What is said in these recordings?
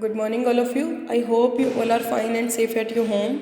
Good morning, all of you. I hope you all are fine and safe at your home.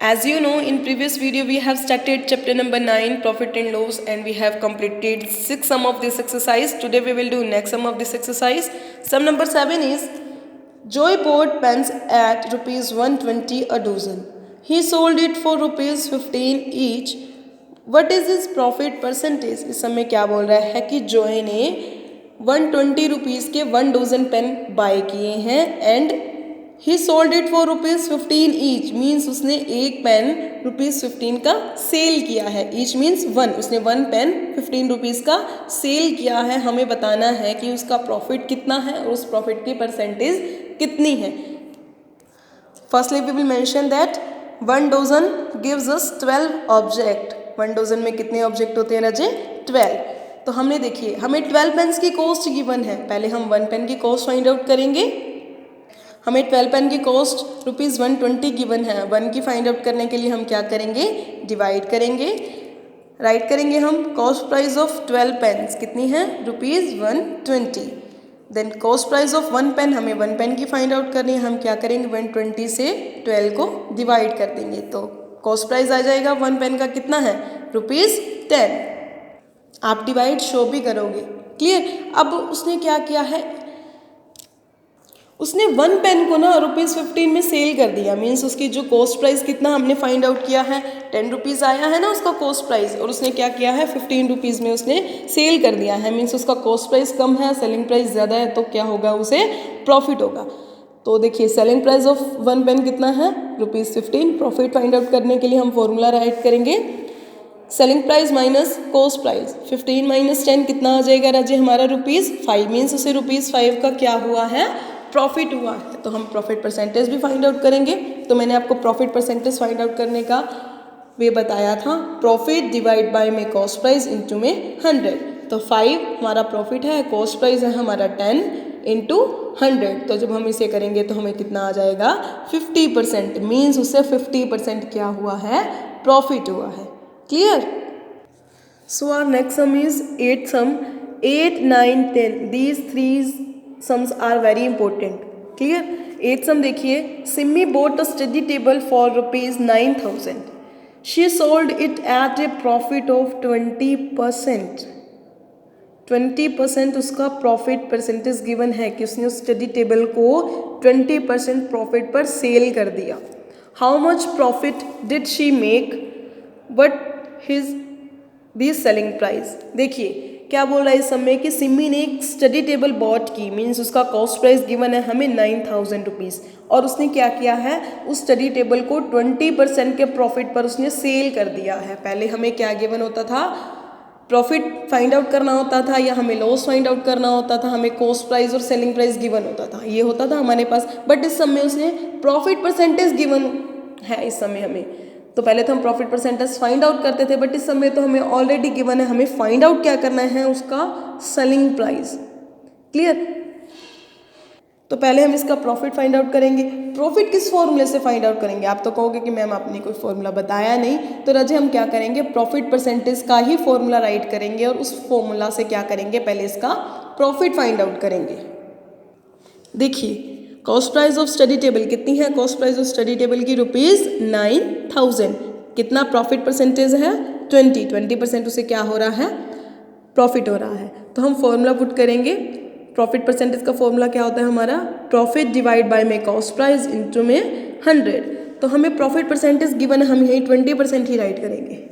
As you know, in previous video we have started chapter number 9, profit and loss, and we have completed 6 sum of this exercise. Today we will do next sum of this exercise. Sum number 7 is Joy bought pens at rupees 120 a dozen. He sold it for rupees 15 each. What is his profit percentage? इस समय क्या बोल रहा है कि Joy ने 120 rupees के 1 dozen pen bye किए हैं and he sold it for rupees 15 each means उसने एक पेन रुपीज़ 15 का सेल किया है. ईच मीन्स 1, उसने 1 पेन 15 रुपीज़ का सेल किया है. हमें बताना है कि उसका प्रॉफिट कितना है और उस प्रॉफिट की परसेंटेज कितनी है. Firstly we will mention that 1 dozen gives us 12 object. 1 dozen में कितने ऑब्जेक्ट होते हैं राजे? 12. तो हमने देखिए हमें 12 पेन्स की कॉस्ट गिवन है. पहले हम 1 पेन की कॉस्ट फाइंड आउट करेंगे. हमें 12 पेन की कॉस्ट रुपीज़ 120 गिवन है. 1 की फाइंड आउट करने के लिए हम क्या करेंगे? डिवाइड करेंगे. राइट करेंगे हम कॉस्ट प्राइस ऑफ 12 पेन्स कितनी है? Rupees 120. Then cost price of 1 pen, हमें 1 पेन की फाइंड आउट करनी है. हम क्या करेंगे? 120 से 12 को डिवाइड कर देंगे तो कॉस्ट प्राइस आ जाएगा 1 पेन का कितना है? रुपीज़ 10. आप डिवाइड शो भी करोगे. क्लियर? अब उसने क्या किया है? उसने 1 पेन को ना रुपीज़ 15 में सेल कर दिया. मीन्स उसकी जो कॉस्ट प्राइस कितना हमने फाइंड आउट किया है 10 रुपीज़ आया है ना उसका कॉस्ट प्राइस, और उसने क्या किया है 15 रुपीज़ में उसने सेल कर दिया है. मीन्स उसका कॉस्ट प्राइस कम है, सेलिंग प्राइस ज़्यादा है, तो क्या होगा? उसे प्रॉफिट होगा. तो देखिए सेलिंग प्राइस ऑफ 1 पेन कितना है? रुपीज़ 15. प्रॉफिट फाइंड आउट करने के लिए हम फॉर्मूला राइट करेंगे. Selling price minus cost price. 15 minus 10 कितना आ जाएगा राजे? हमारा रुपीज़ 5. मीन्स उसे रुपीज़ 5 का क्या हुआ है? प्रॉफिट हुआ है. तो हम प्रॉफिट परसेंटेज भी फाइंड आउट करेंगे. तो मैंने आपको प्रॉफिट परसेंटेज फाइंड आउट करने का वे बताया था. प्रॉफिट डिवाइड बाय में कॉस्ट प्राइस इंटू में 100. तो 5 हमारा प्रॉफिट है, कॉस्ट प्राइस है हमारा 10 इंटू 100. तो जब हम इसे करेंगे तो हमें कितना आ जाएगा? 50%. मीन्स उससे 50% क्या हुआ है? प्रॉफिट हुआ है. Clear? So our next sum is 8th sum. 8, 9, 10. These three sums are very important. Clear? 8th sum देखिए. Simmi bought a study table for rupees 9,000. She sold it at a profit of 20%. 20% उसका profit percentage given है कि उसने उस study table को 20% profit पर cell कर दिया. How much profit did she make? But his this selling price. देखिए क्या बोल रहा है इस समय कि सिमी ने एक स्टडी टेबल बॉट की. मीन्स उसका कॉस्ट प्राइस गिवन है हमें 9,000 रुपीज़, और उसने क्या किया है? उस स्टडी टेबल को 20% के प्रॉफिट पर उसने सेल कर दिया है. पहले हमें क्या गिवन होता था? प्रॉफिट फाइंड आउट करना होता था या हमें लॉस फाइंड आउट करना होता था. हमें कॉस्ट प्राइस और सेलिंग प्राइस गिवन होता था, ये होता था हमारे पास. बट इस समय उसने प्रॉफिट परसेंटेज गिवन है इस समय हमें. तो पहले तो हम प्रॉफिट परसेंटेज फाइंड आउट करते थे, बट इस समय तो हमें ऑलरेडी गिवन है. हमें फाइंड आउट क्या करना है? उसका सेलिंग प्राइस. क्लियर? तो पहले हम इसका प्रॉफिट फाइंड आउट करेंगे. प्रॉफिट किस फॉर्मूले से फाइंड आउट करेंगे? आप तो कहोगे कि मैम आपने कोई फॉर्मूला बताया नहीं. तो रजे हम क्या करेंगे? प्रॉफिट परसेंटेज का ही फॉर्मूला राइट करेंगे और उस फॉर्मूला से क्या करेंगे? पहले इसका प्रॉफिट फाइंड आउट करेंगे. देखिए cost price of study table कितनी है? Cost price of study table की रुपीज़ 9,000. कितना प्रॉफिट परसेंटेज है? 20% उसे क्या हो रहा है? प्रॉफिट हो रहा है. तो हम फॉर्मूला पुट करेंगे. प्रॉफिट परसेंटेज का फॉर्मूला क्या होता है हमारा? प्रॉफिट डिवाइड बाय में कॉस्ट प्राइस इंटू में 100. तो हमें प्रॉफिट परसेंटेज गिवन है, हम यही 20% ही राइट करेंगे.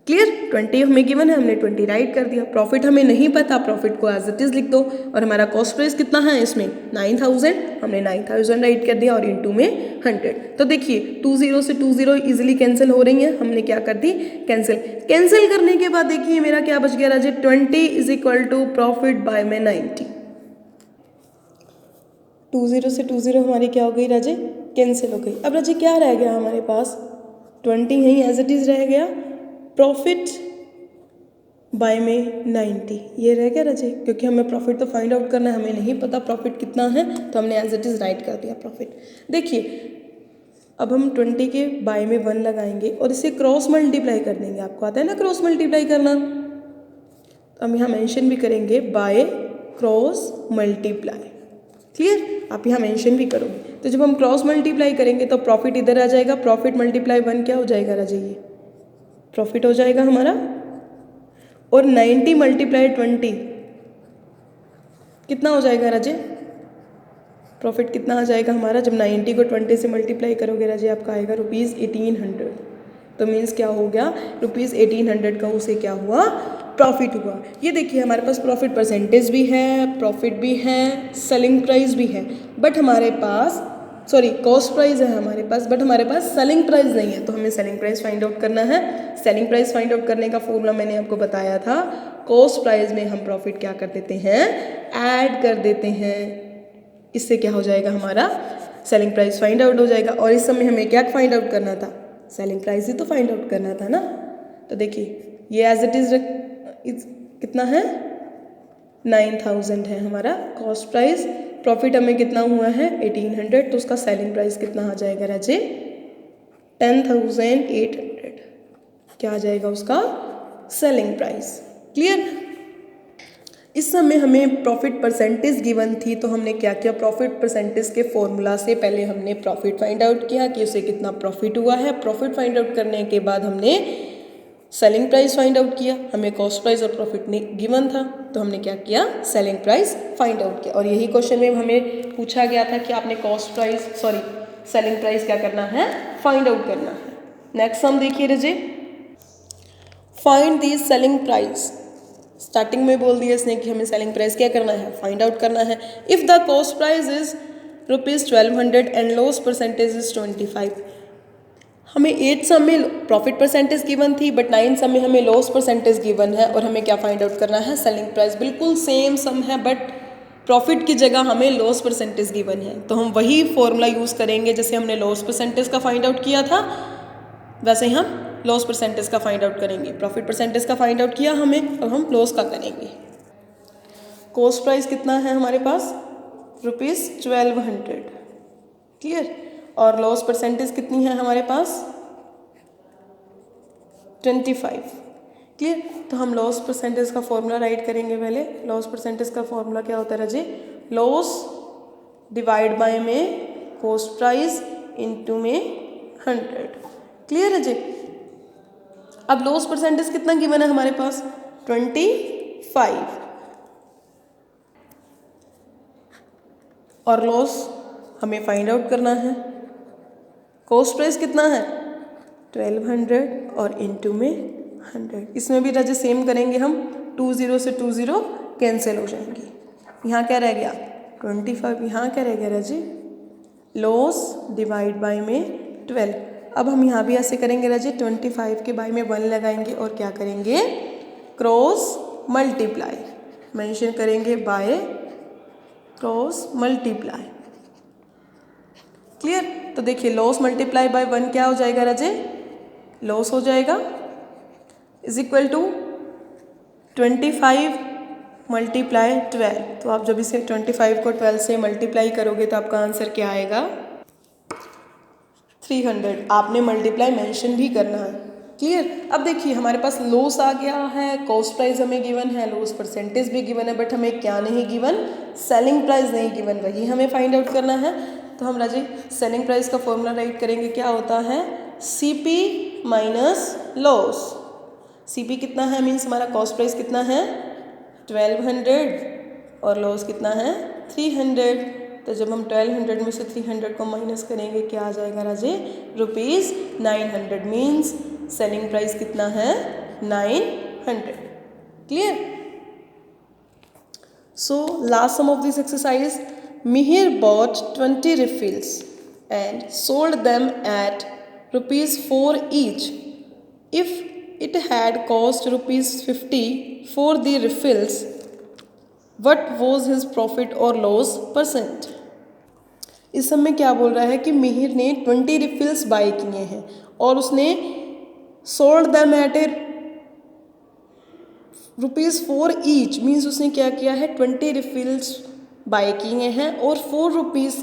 क्लियर? 20 हमें गिवन है, हमने 20 राइट कर दिया. प्रॉफिट हमें नहीं पता, प्रॉफिट को एज इट इज़ लिख दो. और हमारा कॉस्ट प्राइस कितना है इसमें? 9,000. हमने 9,000 राइट कर दिया और इंटू में 100. तो देखिए 20 से 20 इजीली कैंसिल हो रही हैं. हमने क्या कर दी? कैंसिल. कैंसिल करने के बाद देखिए मेरा क्या बच गया Raje? 20 is equal to profit by में 90. 20 से 20 हमारी क्या हो गई राजे? कैंसिल हो गई. अब राजे क्या रह गया हमारे पास? 20 यहीं एज इट इज़ रह गया. प्रॉफिट बाय में 90 ये रह गया राजे, क्योंकि हमें प्रॉफिट तो फाइंड आउट करना है. हमें नहीं पता प्रॉफिट कितना है, तो हमने एज इट इज़ राइट कर दिया प्रॉफिट. देखिए अब हम 20 के बाय में 1 लगाएंगे और इसे क्रॉस मल्टीप्लाई कर देंगे. आपको आता है ना क्रॉस मल्टीप्लाई करना? तो हम यहाँ मेंशन भी करेंगे बाय क्रॉस मल्टीप्लाई. क्लियर, आप यहाँ मेंशन भी करोगे। तो जब हम क्रॉस मल्टीप्लाई करेंगे तो प्रॉफिट इधर आ जाएगा, प्रॉफिट मल्टीप्लाई 1 क्या हो जाएगा राजा, ये प्रॉफिट हो जाएगा हमारा। और 90 मल्टीप्लाई 20 कितना हो जाएगा राजे, प्रॉफिट कितना आ जाएगा हमारा, जब 90 को 20 से मल्टीप्लाई करोगे राजे आपका आएगा ₹1800। तो मीन्स क्या हो गया, ₹1800 का उसे क्या हुआ, प्रॉफिट हुआ। ये देखिए हमारे पास प्रॉफिट परसेंटेज भी है, प्रॉफिट भी है, सेलिंग प्राइस भी है, बट हमारे पास कॉस्ट प्राइस है हमारे पास, बट हमारे पास सेलिंग प्राइस नहीं है। तो हमें सेलिंग प्राइस फाइंड आउट करना है। सेलिंग प्राइस फाइंड आउट करने का फॉर्मूला मैंने आपको बताया था, कॉस्ट प्राइस में हम प्रॉफिट क्या कर देते हैं, ऐड कर देते हैं। इससे क्या हो जाएगा हमारा सेलिंग प्राइस फाइंड आउट हो जाएगा। और इस समय हमें क्या फाइंड आउट करना था, सेलिंग प्राइस ही तो फाइंड आउट करना था ना। तो देखिए ये एज इट इज कितना है, 9000 है हमारा कॉस्ट प्राइस, प्रॉफिट हमें कितना हुआ है 1800, तो उसका सेलिंग प्राइस कितना आ जाएगा राजे, 10800 क्या आ जाएगा उसका सेलिंग प्राइस। क्लियर। इस समय हमें प्रॉफिट परसेंटेज गिवन थी, तो हमने क्या किया, प्रॉफिट परसेंटेज के फॉर्मूला से पहले हमने प्रॉफिट फाइंड आउट किया कि उसे कितना प्रॉफिट हुआ है। प्रॉफिट फाइंड आउट करने के बाद हमने सेलिंग प्राइस फाइंड आउट किया। हमें कॉस्ट प्राइस और प्रॉफिट ने गिवन था, तो हमने क्या किया, सेलिंग प्राइस फाइंड आउट किया। और यही क्वेश्चन में हमें पूछा गया था कि आपने सेलिंग प्राइस क्या करना है, फाइंड आउट करना है। नेक्स्ट हम देखिए रजे, find the selling price. Starting में बोल दिया इसने कि हमें सेलिंग प्राइस क्या करना है, फाइंड आउट करना है। If the cost price is ₹1200 and loss percentage is 25। हमें 8 सम में प्रॉफिट परसेंटेज गिवन थी, बट 9 सम में हमें लॉस परसेंटेज गिवन है, और हमें क्या फाइंड आउट करना है, सेलिंग प्राइस। बिल्कुल सेम सम है, बट प्रॉफिट की जगह हमें लॉस परसेंटेज गिवन है, तो हम वही फॉर्मूला यूज़ करेंगे जैसे हमने लॉस परसेंटेज का फाइंड आउट किया था, वैसे ही हम लॉस परसेंटेज का फाइंड आउट करेंगे। प्रॉफिट परसेंटेज का फाइंड आउट किया हमें, अब हम लॉस का करेंगे। कॉस्ट प्राइस कितना है हमारे पास, ₹1200। क्लियर। और लॉस परसेंटेज कितनी है हमारे पास, 25। क्लियर। तो हम लॉस परसेंटेज का फॉर्मूला राइट करेंगे पहले। लॉस परसेंटेज का फॉर्मूला क्या होता है राजे, लॉस डिवाइड बाय में कॉस्ट प्राइस इनटू में 100। क्लियर है जी। अब लॉस परसेंटेज कितना गिवन है हमारे पास, 25, और लॉस हमें फाइंड आउट करना है। कॉस्ट प्राइस कितना है 1200 और इनटू में 100। इसमें भी राजे सेम करेंगे हम, 20 से 20 कैंसिल हो जाएंगी। यहाँ क्या रह गया 25, यहाँ क्या रह गया राजे, लॉस डिवाइड बाय में 12। अब हम यहाँ भी ऐसे करेंगे राजे, 25 के बाय में 1 लगाएंगे और क्या करेंगे, क्रॉस मल्टीप्लाई मेंशन करेंगे, बाय क्रॉस मल्टीप्लाई। क्लियर। तो देखिए लॉस मल्टीप्लाई बाय 1 क्या हो जाएगा राजे, लॉस हो जाएगा, इज इक्वल टू 25 मल्टीप्लाई 12। तो आप जब इसे 25 को 12 से मल्टीप्लाई करोगे तो आपका आंसर क्या आएगा, 300। आपने मल्टीप्लाई मेंशन भी करना है। क्लियर। अब देखिए हमारे पास लॉस आ गया है, कॉस्ट प्राइस हमें गिवन है, लॉस परसेंटेज भी गिवन है, बट हमें क्या नहीं गिवन, सेलिंग प्राइस नहीं गिवन, वही हमें फाइंड आउट करना है। तो हम राजे सेलिंग प्राइस का फॉर्मूला राइट करेंगे, क्या होता है, CP माइनस लॉस। CP कितना है, मीन्स हमारा कॉस्ट प्राइस कितना है 1200 और लॉस कितना है 300। तो जब हम 1200 में से 300 को माइनस करेंगे क्या आ जाएगा राजे, ₹900। मीन्स सेलिंग प्राइस कितना है 900। Clear. So last sum of this exercise, Mihir bought 20 refills and sold them at ₹4 each. If it had cost ₹50 for the refills, what was his profit or loss %? इस समय क्या बोल रहा है कि मिहिर ने 20 रिफिल्स बाय किए हैं और उसने sold them at ₹4 each. Means उसने क्या किया है, 20 रिफिल्स बाय किए हैं और ₹4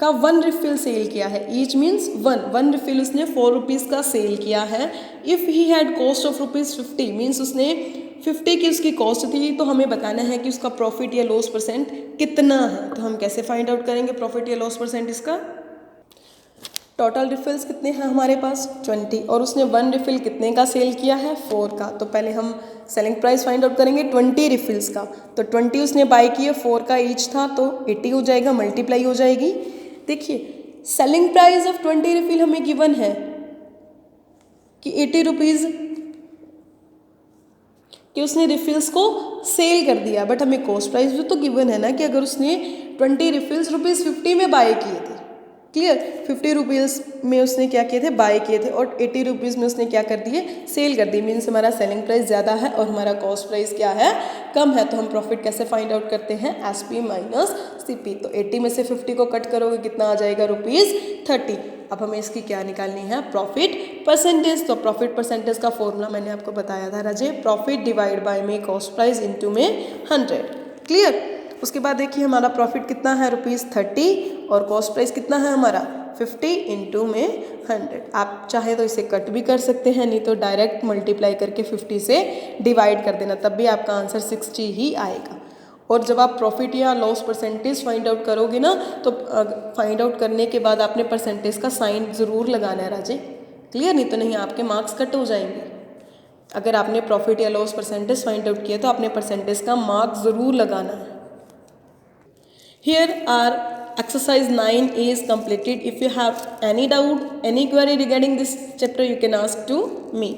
का 1 रिफिल सेल किया है। ईच मीन्स 1 रिफिल उसने ₹4 का सेल किया है। If he had cost of ₹50 means उसने 50 की उसकी कॉस्ट थी, तो हमें बताना है कि उसका प्रॉफिट या लॉस परसेंट कितना है। तो हम कैसे फाइंड आउट करेंगे प्रॉफिट या लॉस परसेंट इसका? टोटल रिफिल्स कितने हैं हमारे पास 20, और उसने 1 रिफिल कितने का सेल किया है 4 का। तो पहले हम सेलिंग प्राइस फाइंड आउट करेंगे 20 रिफिल्स का। तो 20 उसने बाय किए, 4 का ईच था, तो 80 हो जाएगा, मल्टीप्लाई हो जाएगी। देखिए सेलिंग प्राइस ऑफ 20 रिफिल हमें गिवन है कि 80 रुपीज़ कि उसने रिफिल्स को सेल कर दिया, बट हमें कॉस्ट प्राइस भी तो गिवन है ना कि अगर उसने 20 रिफिल्स ₹50 में बाय किए थे, क्लियर, 50 रुपीज़ में उसने क्या किए थे बाय किए थे, और 80 रुपीज़ में उसने क्या कर दिए सेल कर दिए, मीन्स हमारा सेलिंग प्राइस ज़्यादा है और हमारा कॉस्ट प्राइस क्या है कम है। तो हम प्रॉफिट कैसे फाइंड आउट करते हैं? SP minus CP। तो 80 में से 50 को कट करोगे कितना आ जाएगा ₹30। अब हमें इसकी क्या निकालनी है? Profit percentage. तो प्रॉफिट परसेंटेज का फॉर्मूला मैंने आपको बताया था राजे, प्रॉफिट डिवाइड बाय में कॉस्ट प्राइस इनटू में 100, क्लियर। उसके बाद देखिए हमारा प्रॉफिट कितना है ₹30 और कॉस्ट प्राइस कितना है हमारा 50 इंटू में 100। आप चाहे तो इसे कट भी कर सकते हैं, नहीं तो डायरेक्ट मल्टीप्लाई करके 50 से डिवाइड कर देना, तब भी आपका आंसर 60 ही आएगा। और जब आप प्रॉफिट या लॉस परसेंटेज फाइंड आउट करोगे ना, तो फाइंड आउट करने के बाद आपने परसेंटेज का साइन ज़रूर लगाना है राजे, क्लियर, नहीं तो नहीं आपके मार्क्स कट हो जाएंगे। अगर आपने प्रॉफिट या लॉस परसेंटेज फाइंड आउट किया तो आपने परसेंटेज का मार्क्स ज़रूर लगाना है। Here our exercise 9 is completed. If you have any doubt, any query regarding this chapter, you can ask to me.